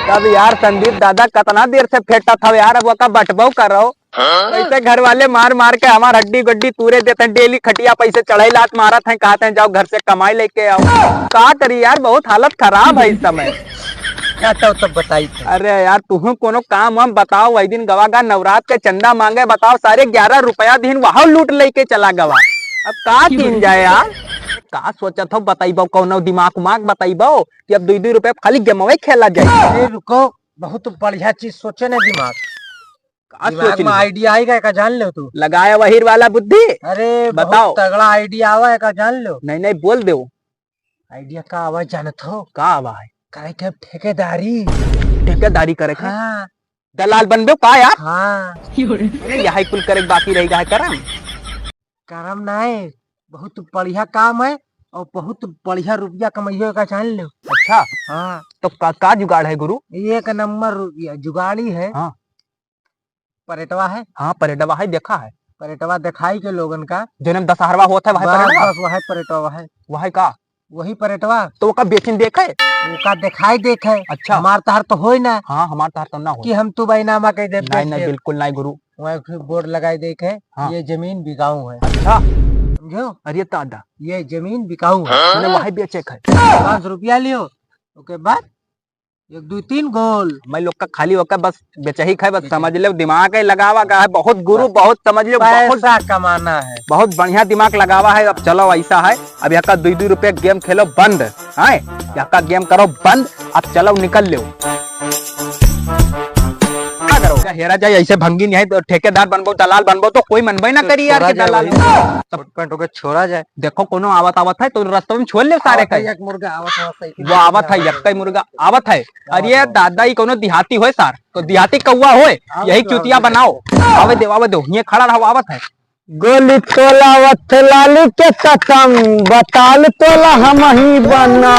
तब यार संदीप दादा कितना देर से फेंटा था यार, अब का बटबाऊ कर रहा हो। ऐसे घर वाले मार मार के हमार हड्डी गड्डी तूरे देते हैं, डेली खटिया पैसे चढ़ाई लात मारत हैं, कहते हैं जाओ घर से कमाई लेके आओ। क्या करी यार, बहुत हालत खराब है इस समय। तो बताई। अरे यार तुम कोनो काम हम बताओ, वही दिन गवा गा नवरात के चंदा मांगे, बताओ सारे 11 रुपया दिन वहां लूट लेके चला गवा। अब का किन जाए यार, का सोचत हो बताइबो, कौनो दिमाग उमाग बताइबो कि अब 2-2 रुपया खाली गेमवे खेला जाए। रुको, बहुत बढ़िया चीज सोचे ना दिमाग में आइडिया आएगा का जान लो तू। लगाया वही वाला बुद्धि। अरे बताओ, तगड़ा आइडिया आवा है का जान लो। नहीं बोल दो आइडिया का आवाज जानत हो? का आवा है? करे के ठेकेदारी करे। हाँ। दलाल बनबे का यार? हाँ। यही कुल करे बाकी रहेगा है करम नहीं, बहुत बढ़िया काम है और बहुत बढ़िया रुपया कमाइयो का जान लो। अच्छा हाँ। तो का जुगाड़ है गुरु? 1 नंबर रुपया जुगाड़ी है। हाँ। परेटवा है। हाँ परेटवा है, देखा है परेटवा दिखाई के लोगन का जन्म दशहरवा होता है वह परेटवा है। वही का वही परेटवा तो का बेचिन देखे का दिखाई देखे। अच्छा हमार तहार तो हो ना। हाँ हमार तहार तो ना हो कि हम तू बैनामा कह दे। नहीं बिल्कुल नहीं गुरु। वहाँ बोर्ड लगाई देखे। हाँ। ये जमीन बिकाऊ है। अच्छा समझो। अरे दादा ये जमीन बिकाऊ है। मैंने वही बेचे है। 5 रुपया लियो, उसके बाद 1 2 3 गोल। मैं लोग का खाली होकर बस बेचही खाए, बस समझ ले दिमाग है लगावा का है बहुत गुरु, बहुत समझ लो, बहुत कमाना है, बहुत बढ़िया दिमाग लगावा है। अब चलो ऐसा है, अब यहाँ का 2-2 रुपया गेम खेलो बंद है, यहाँ का गेम करो बंद, अब चलो निकल लो। हेरा जाए ऐसे भंगी नहीं है तो ठेकेदार बनबो दलाल बनबो तो कोई मनबे ना करी यार, दलाल सब छोड़ा जाए। देखो कोनो आवत है तो रास्ते में छोड़ ले सारे का। एक मुर्गा वो आवत है, एक मुर्गा आवत है। अरे दादा ही कोनो देहाती होए सार, तो देहाती कौआ होए, यही चुतिया बनाओ। आवे दो ये खड़ा रहो, आवत है। गोली तोला वथलाली के कसम बताल तोला हम ही बना।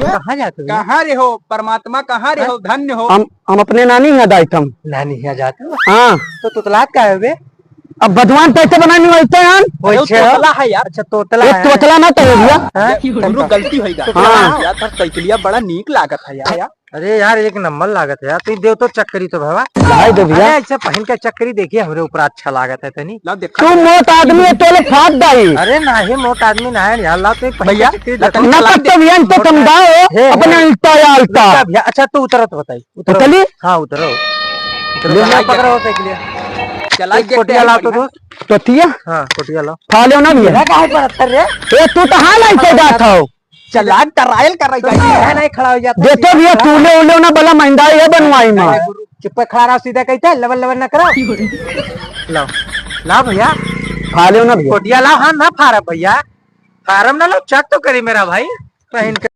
कहाँ जाते हो? कहाँ रे हो परमात्मा, कहाँ रे हो, धन्य हो। हम अपने नानी यहाँ जाते हम। नानी यहाँ जाते हो? हाँ। तो तुतलात का है बे? अब भगवान पैसे बनाने वैसे हैं तोतला है यार। अच्छा तोतला ना तो भैया गलती होगा। हाँ यार साइकिलिया बड़ा नीक लागत है यार। अरे यार 1 नंबर लागत है यार। तू देव तो चक्करी तो भवा भाई दो भैया, ऐसे पहन के चक्करी देखिए हमरे ऊपर अच्छा लागत है तनी। तू मोट आदमी है तोले फाट दाई। अरे नहीं मोट आदमी ना है यार, ला तो भैया ना पत्ते भैया तो तुम दाओ अपने उल्टा या उल्टा। अच्छा तू उतरत बताई। उतरली? हां उतरो पकड़ो के लिए। चला कोटिया ला तो दोस्त। कोटिया? हां कोटिया ला। खा लो ना भैया। काहे पर अत्तर रे? ए तू तो हां लाई से जात हो। चला ट्रायल कर रही है, नहीं खड़ा हो जाता। देखो भैया तूले उले ना बला महंगाई है बनवाई में। चुप खड़ा रहो, सीधा कहता लेवल ना करो। लो ला भैया खा लो ना भैया। कोटिया ला। हां ना फारा भैया, फारम ना लो, चेक तो करी मेरा भाई पहन के।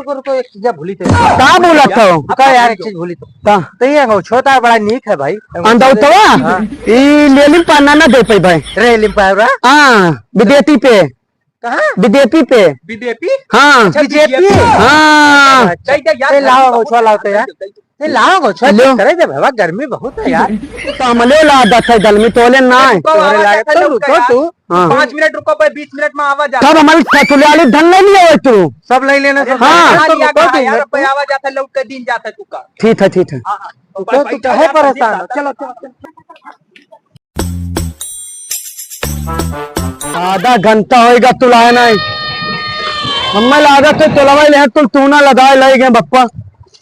रुको एक चीज भूली थे। का बोला तो का यार, एक चीज भूली तो ये छोटा बड़ा नीक है भाई। अंदौतवा ई लेलिम पाना ना दे पे भाई रे लिम पावरा। हां विदेती पे। कहां विदेती पे? विदेती? हां विदेती। हां यार लाओ गोछवा लाओ तो यार, ये लाओ गोछवा करे दे बाबा, गर्मी बहुत है यार। कमले ला आदत है गर्मी तोले ना है तोरे लायक तो रुको तू। 5 मिनट रुको भाई, 20 मिनट में आवाज आता। सब हमारी ठठुलियाली धन ले लिए तू, सब ले लेना सब। हां यार आवाज आता, लौट के दिन जाता तू का। ठीक है तू काहे परेशान? चलो आधा घंटा होएगा तू लाए नहीं। मम्मा लागत है तोलवा ले तू ना लगाए लई गए बप्पा।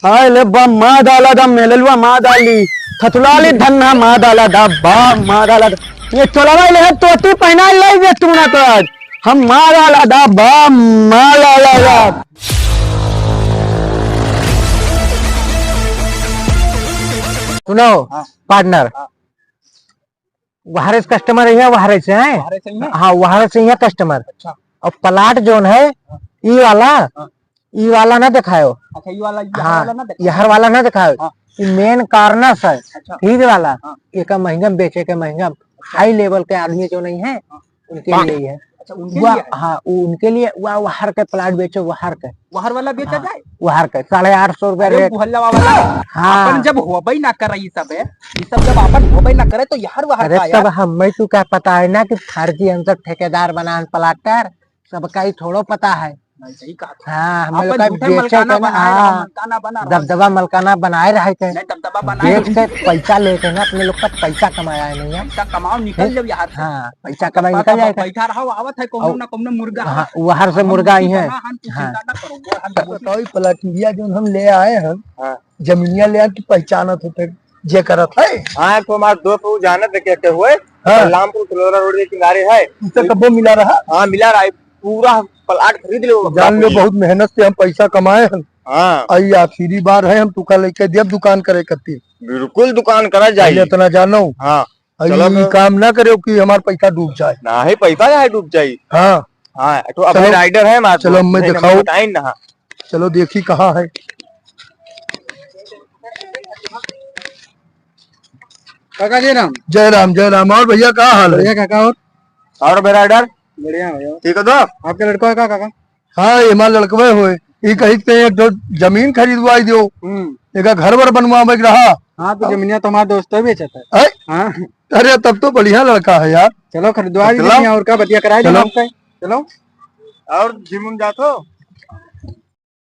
हाय ले बम मा डाला दम मेललुआ मा डाली ठठुलाली धन्ना मा डाला दा बा मा डाला। ये तोलवा ले तोती पहना लई गए तू ना तो आज हम मा डाला दा बा मा डाला। सुनो पार्टनर, वहां से कस्टमर है, वहां से है। हाँ वहां से है कस्टमर। और प्लाट जोन है ई वाला ना दिखाओ। अच्छा ये वाला यहर वाला ना दिखाओ। मेन कारणस है ठीक वाला। एक महंगा बेचे के, महंगा हाई लेवल के आदमी जो नहीं है उनके लिए है। अच्छा उनके लिए हाँ उनके लिए वहार के प्लाट बेचो, वहार के, वहर वाला बेचा जाए, वहार के 850 रुपया अरे रेट। मोहल्ला वाला हाँ। अपन जब होबई ना करे ये सब है, ये सब जब अपन होबई ना करे तो यार वहर अरे का तब यार हमें तू क्या पता है ना कि फर्जी हम सब ठेकेदार बनान प्लाटर, सबका ही थोड़ो पता है। नहीं सही कहा था। हाँ हम लोग अपन का झूठे बेचे मलकाना के ना, बनाए रहा, हाँ मलकाना बना रहा, दबदबा मलकाना बनाए रहे थे, नहीं दबदबा बनाए बेच के पैसा लेके ना अपने लोग का पैसा कमाया है नहीं है। पैसा कमाओ निकल जाओ यार से। हाँ पैसा कमाई निकल जाएगा। बैठा रहो आवत है कौनो ना कौनो मुर्गा, हाँ वहार से मुर्गा आई है। चिंता ना करो वो हम बताओ प्लाटिया जो हम ले आए हैं, जमीनिया ले आए की पहचानत होते जे करत है। हाँ तो हमारे दोस्त वो जाने थे क्या हुए, हाँ। रामपुर कलोरा रोड के किनारे है, उससे कबो मिला रहा। हाँ मिला रहा है, पूरा प्लाट खरीद लो। जान लो बहुत मेहनत से हम पैसा कमाए हैं। हाँ आई आखिरी बार है हम तुका लेके देव दुकान करे करती, बिल्कुल दुकान करा पहले जाए। इतना जानो। हाँ चलो आई काम ना करे कि हमारा पैसा डूब जाए। ना ही पैसा जाए डूब जाये। हाँ हाँ तो अपने चलो। राइडर है हमारे, चलो, मैं दिखाऊं। बताए ना। चलो देखी कहाँ है। काका जी राम। जय राम जय राम। और भैया कहाँ हाल है? काका और भाई राइडर बढ़िया भैया। ठीक है तो आपके लड़का है काका? हाँ ये हमारे लड़कवे हुए, ये कही ते एक दो जमीन खरीदवाई दो, एक घर वर बनवा में रहा। हाँ तो जमीनिया तो हमारा दोस्त है, बेचा था। है? हाँ अरे तब तो बढ़िया लड़का है यार। चलो खरीदवा चलो। दीजिए और क्या बतिया कराए चलो। चलो और जिमुन जातो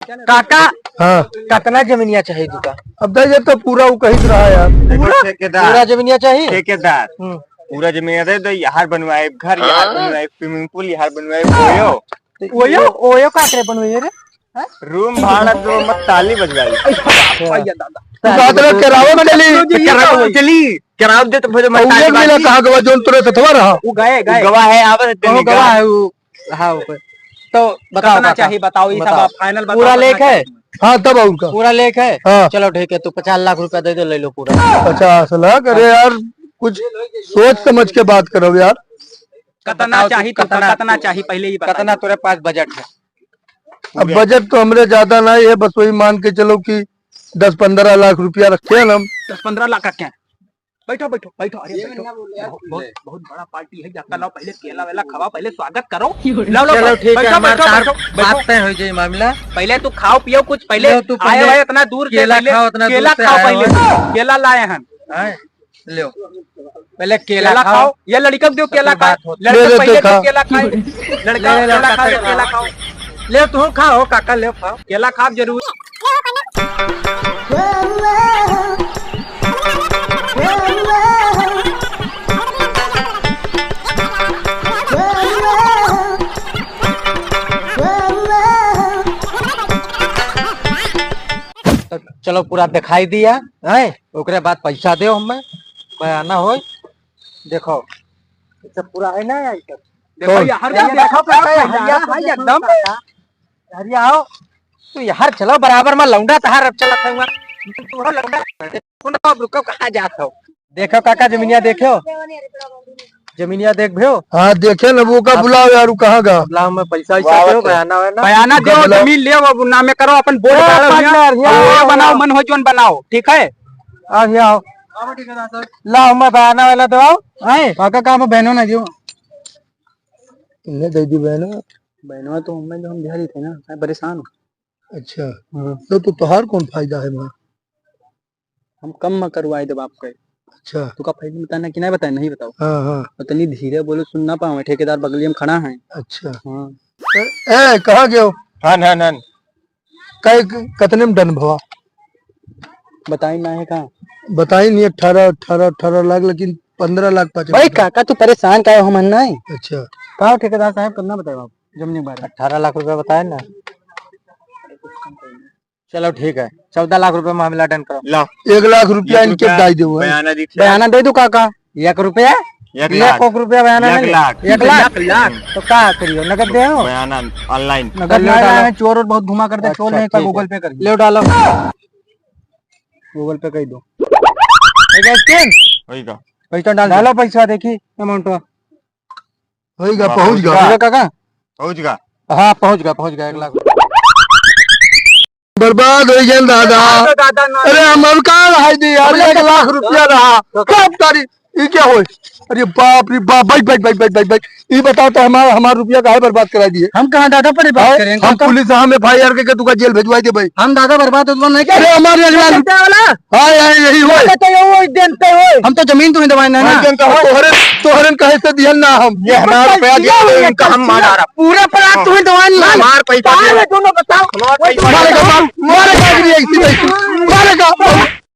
काका हाँ कितना जमीनिया चाहिए तुका? अब दे तो पूरा वो कही रहा है यार। पूरा ठेकेदार जमीनिया चाहिए? ठेकेदार पूरा जमीन दे तो यहाँ बनवाए, घर यहाँ बनवाए, स्विमिंग पूल यहाँ बनवाए, ओयो ओयो ओयो का करे बनवाइए रे? रूम भाड़ा जो मत ताली बजवाई। करावत चली चली कराव दे तो फिर मत ये मिला कहाँ गवा जोन तुरंत अथवा रहा। वो गए गए गवाह है आवत वो गवाह है वो। हाँ वो तो बताओ कितना काका। चाहिए बताओ, ये सब बताओ। आप फाइनल बताओ। पूरा लेख है? हाँ तब और का पूरा लेख है? हाँ। चलो ठीक है, तू 50 लाख रुपया दे दो, ले लो पूरा। 50 लाख? अरे यार कुछ सोच समझ के बात करो यार। कितना चाहिए तो कितना चाहिए पहले ही बता। कितना तेरे पास बजट है? अब बजट तो हमरे ज्यादा नहीं है, बस वही मान के चलो कि 10-15 लाख रुपया रखे ना हम। 10-15 लाख रखे हैं। बैठो बैठो बैठो, अरे बैठो। बहुत बहुत बड़ा पार्टी है, जाकर लाओ पहले केला वेला खाओ, पहले स्वागत करो। लो लो चलो ठीक है, बैठो हमारा बैठो बैठो। बात तय हो जाए मामला। पहले तू खाओ पियो कुछ, पहले लो, तू आए पहले हुए इतना दूर से, केला पहले खाओ, इतना केला दूर से खाओ, आए पहले हो। केला लाए हैं। लो पहले केला खाओ, ये लड़का दो केला खाओ, ले लड़के ले पहले तो दो खा। केला खाए, लड़का ले, ले, केला खाओ, खाओ। केला खाओ, ले तू खाओ काका, ले खाओ। केला खाओ जरूर। तो चलो पूरा दिखाई दिया है, ओकरे बाद पैसा दे हमें बयाना हो। देखो ये सब पूरा है ना आई सब। देखो यार देखो एकदम अरे आओ तू यार, चलो बराबर में लौंडा तहार अब चला था तू लौंडा अब रुको, कहाँ जात हो? देखो काका जमीनिया देखो, जमीनिया देख भो। हाँ देखे ना वो का बुलाओ यार, वो कहाँ गा। बुलाओ में पैसा वैसा दो, बयाना है ना, बयाना दो, जमीन ले वो नामे करो, अपन बोर्ड बनाओ, मन हो जोन बनाओ, ठीक है। आओ लाओ मैं बयाना वाला दो आए काका का मैं बहनों ना जो तुमने दे दी बहन? बहनों तो हमें जो हम बिहारी थे ना, मैं परेशान हूँ। अच्छा तो तुहार कौन फायदा है वहाँ? हम कम में करवाए दे बाप के। अच्छा तू का फायदा बताना कि नहीं बताए, नहीं बताओ। हाँ हाँ उतनी धीरे बोलो, सुन ना पाओ, ठेकेदार बगलिए में खड़ा है। अच्छा। हाँ ए कहाँ गए हो? हाँ कतने में डन भवा? बताई ना है कहाँ बताई नहीं। 18 लाख, लेकिन 15 लाख पाँच। भाई काका तू परेशान का हो, मन नहीं अच्छा कहा ठेकेदार साहब, करना बताओ आप जमीन के बारे में। 18 लाख रुपए बताए ना। चलो ठीक है, 14 लाख रुपए मामला डन करो। ला 1 लाख रुपया इनके दाई दो। बयाना दिख बयाना दे दू काका। 1 रुपया 1 लाख रुपया बयाना नहीं? 1 लाख तो क्या करियो, नगद दे हो? बयाना ऑनलाइन नगद डालो, चोर बहुत घुमा करते, चोर नहीं का गूगल पे कर ले डालो, गूगल पे कर दो। वही का पैसा डालो पैसा देखी अमाउंट होगा, पहुँच गया काका। पहुंच गया। हाँ पहुंच गया 1 लाख। बर्बाद हो गया दादा। अरे हमारे कहाँ रहा दी यार, 1 लाख रुपया रहा। कब तारी ये क्या हो? अरे बाप रे बाप, बैठ बैठ बैठ बैठ बैठ बैठ। ये बताओ तो हमारा रुपया काहे बर्बाद करा दिए? हम कहाँ दादा पर बात करेंगे? हम पुलिस हम FIR के तुका जेल भेजवाई दे भाई। हम दादा बर्बाद नहीं कर अरे हमारे हाँ यही हो। हम तो जमीन तुम्हें दबाए ना तोहरे तोहरे कहे से दिहन ना हम। ये हमारा रुपया दिया इनका हम मारा रहा पूरा प्लाट तुम्हें दबाए हमार पैसा दोनों बताओ मारेगा मारेगा